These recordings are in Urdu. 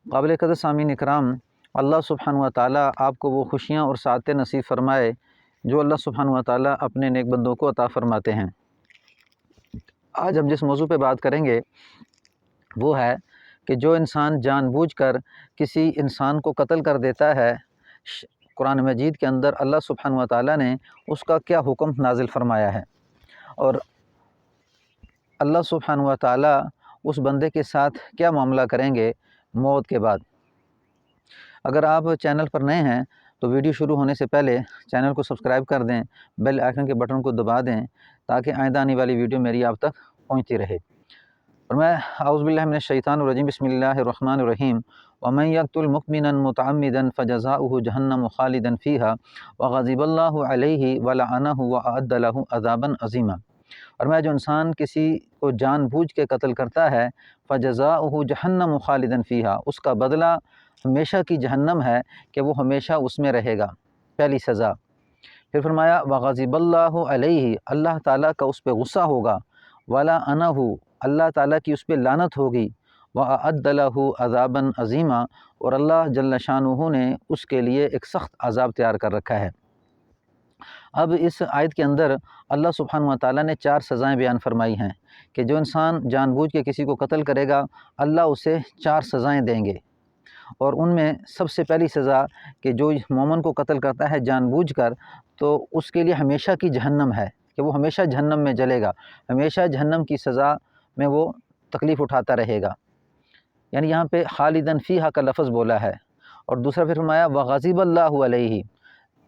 قابل قدر سامعین اکرام، اللہ سبحانہ و تعالیٰ آپ کو وہ خوشیاں اور سعادتیں نصیب فرمائے جو اللہ سبحانہ و تعالیٰ اپنے نیک بندوں کو عطا فرماتے ہیں۔ آج ہم جس موضوع پہ بات کریں گے وہ ہے کہ جو انسان جان بوجھ کر کسی انسان کو قتل کر دیتا ہے، قرآن مجید کے اندر اللہ سبحانہ و تعالیٰ نے اس کا کیا حکم نازل فرمایا ہے، اور اللہ سبحانہ و تعالیٰ اس بندے کے ساتھ کیا معاملہ کریں گے موت کے بعد۔ اگر آپ چینل پر نئے ہیں تو ویڈیو شروع ہونے سے پہلے چینل کو سبسکرائب کر دیں، بیل آئیکن کے بٹن کو دبا دیں تاکہ آئندہ آنے والی ویڈیو میری آپ تک پہنچتی رہے۔ اور میں اعوذ باللہ من الشیطان الرجیم، بسم اللہ الرحمن الرحیم، وَمَن يَقْتُلْ مُؤْمِنًا مُتَعَمِّدًا فَجَزَاؤُهُ جَهَنَّمُ خَالِدًا فِيهَا وَغَضِبَ اللَّهُ عَلَيْهِ وَلَعَنَهُ وَأَعَدَّ لَهُ عَذَابًا عَظِيمًا۔ اور میں جو انسان کسی کو جان بوجھ کے قتل کرتا ہے، فَجَزَاؤُهُ جَهَنَّمُ خَالِدًا فِيهَا، اس کا بدلہ ہمیشہ کی جہنم ہے کہ وہ ہمیشہ اس میں رہے گا، پہلی سزا۔ پھر فرمایا وَغَضِبَ اللَّهُ عَلَيْهِ، اللہ تعالیٰ کا اس پہ غصہ ہوگا، وَلَعَنَهُ، اللہ تعالیٰ کی اس پہ لعنت ہوگی، وَأَعَدَّ لَهُ عَذَابًا عَظِيمًا، اور اللہ جل شانہ نے اس کے لیے ایک سخت عذاب تیار کر رکھا ہے۔ اب اس آیت کے اندر اللہ سبحانہ و تعالیٰ نے 4 سزائیں بیان فرمائی ہیں کہ جو انسان جان بوجھ کے کسی کو قتل کرے گا اللہ اسے 4 سزائیں دیں گے، اور ان میں سب سے پہلی سزا کہ جو مومن کو قتل کرتا ہے جان بوجھ کر تو اس کے لیے ہمیشہ کی جہنم ہے کہ وہ ہمیشہ جہنم میں جلے گا، ہمیشہ جہنم کی سزا میں وہ تکلیف اٹھاتا رہے گا، یعنی یہاں پہ خالدن فیہا کا لفظ بولا ہے۔ اور دوسرا پھر فرمایا وغضب اللہ علیہ،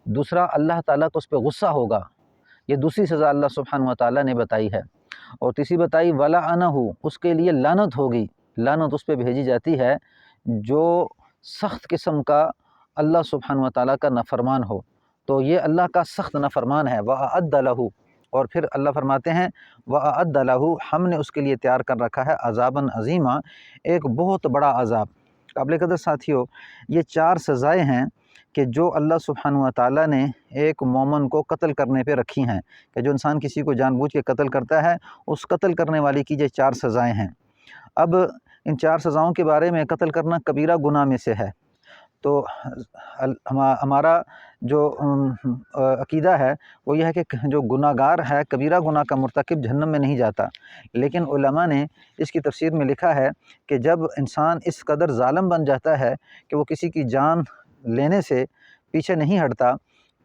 دوسرا اللہ تعالیٰ کو اس پہ غصہ ہوگا، یہ دوسری سزا اللہ سبحانہ و تعالیٰ نے بتائی ہے۔ اور تیسری بتائی ولعنہ، اس کے لیے لعنت ہوگی، لعنت اس پہ بھیجی جاتی ہے جو سخت قسم کا اللہ سبحانہ و تعالیٰ کا نافرمان ہو، تو یہ اللہ کا سخت نافرمان ہے۔ وَأَعَدَّ لَهُ، اور پھر اللہ فرماتے ہیں وَأَعَدَّ لَهُ، ہم نے اس کے لیے تیار کر رکھا ہے عذابًا عظیما، ایک بہت بڑا عذاب۔ قابل قدر ساتھیو، یہ 4 سزائیں ہیں کہ جو اللہ سبحانہ و تعالیٰ نے ایک مومن کو قتل کرنے پہ رکھی ہیں کہ جو انسان کسی کو جان بوجھ کے قتل کرتا ہے اس قتل کرنے والی کی یہ 4 سزائیں ہیں۔ اب ان 4 سزاؤں کے بارے میں قتل کرنا کبیرہ گناہ میں سے ہے، تو ہمارا جو عقیدہ ہے وہ یہ ہے کہ جو گناہ گار ہے کبیرہ گناہ کا مرتکب جہنم میں نہیں جاتا، لیکن علماء نے اس کی تفسیر میں لکھا ہے کہ جب انسان اس قدر ظالم بن جاتا ہے کہ وہ کسی کی جان لینے سے پیچھے نہیں ہٹتا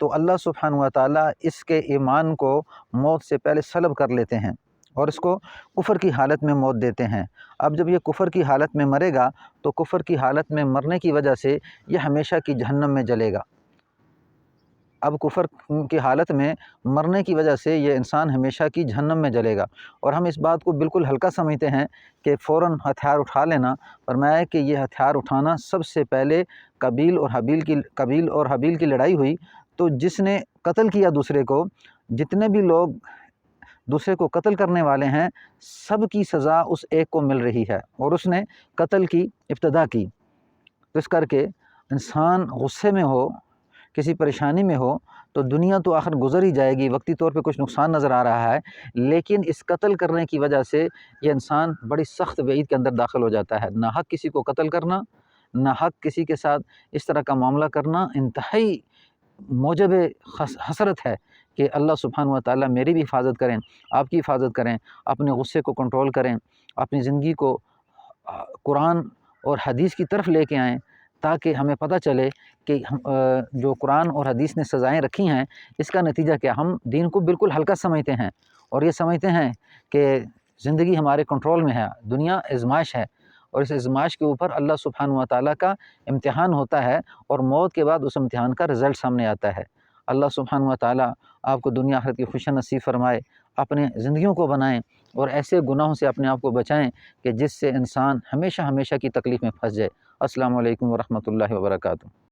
تو اللہ سبحانہ و تعالیٰ اس کے ایمان کو موت سے پہلے سلب کر لیتے ہیں اور اس کو کفر کی حالت میں موت دیتے ہیں۔ اب جب یہ کفر کی حالت میں مرے گا تو کفر کی حالت میں مرنے کی وجہ سے یہ ہمیشہ کی جہنم میں جلے گا۔ اب کفر کی حالت میں مرنے کی وجہ سے یہ انسان ہمیشہ کی جہنم میں جلے گا، اور ہم اس بات کو بالکل ہلکا سمجھتے ہیں کہ فوراً ہتھیار اٹھا لینا، فرمایا کہ یہ ہتھیار اٹھانا سب سے پہلے قابیل اور حابیل کی لڑائی ہوئی، تو جس نے قتل کیا دوسرے کو، جتنے بھی لوگ دوسرے کو قتل کرنے والے ہیں سب کی سزا اس ایک کو مل رہی ہے، اور اس نے قتل کی ابتدا کی۔ تو اس کر کے انسان غصے میں ہو، کسی پریشانی میں ہو تو دنیا تو آخر گزر ہی جائے گی، وقتی طور پہ کچھ نقصان نظر آ رہا ہے، لیکن اس قتل کرنے کی وجہ سے یہ انسان بڑی سخت وعید کے اندر داخل ہو جاتا ہے۔ ناحق کسی کو قتل کرنا، ناحق کسی کے ساتھ اس طرح کا معاملہ کرنا انتہائی موجب حسرت ہے کہ اللہ سبحانہ و تعالیٰ میری بھی حفاظت کریں، آپ کی حفاظت کریں، اپنے غصے کو کنٹرول کریں، اپنی زندگی کو قرآن اور حدیث کی طرف لے کے آئیں تاکہ ہمیں پتہ چلے کہ جو قرآن اور حدیث نے سزائیں رکھی ہیں اس کا نتیجہ کیا۔ ہم دین کو بالکل ہلکا سمجھتے ہیں اور یہ سمجھتے ہیں کہ زندگی ہمارے کنٹرول میں ہے، دنیا آزمائش ہے، اور اس آزمائش کے اوپر اللہ سبحانہ و تعالیٰ کا امتحان ہوتا ہے اور موت کے بعد اس امتحان کا رزلٹ سامنے آتا ہے۔ اللہ سبحانہ و تعالیٰ آپ کو دنیا آخرت کی خوشیاں نصیب فرمائے، اپنے زندگیوں کو بنائیں اور ایسے گناہوں سے اپنے آپ کو بچائیں کہ جس سے انسان ہمیشہ کی تکلیف میں پھنس جائے۔ السلام علیکم ورحمۃ اللہ وبرکاتہ۔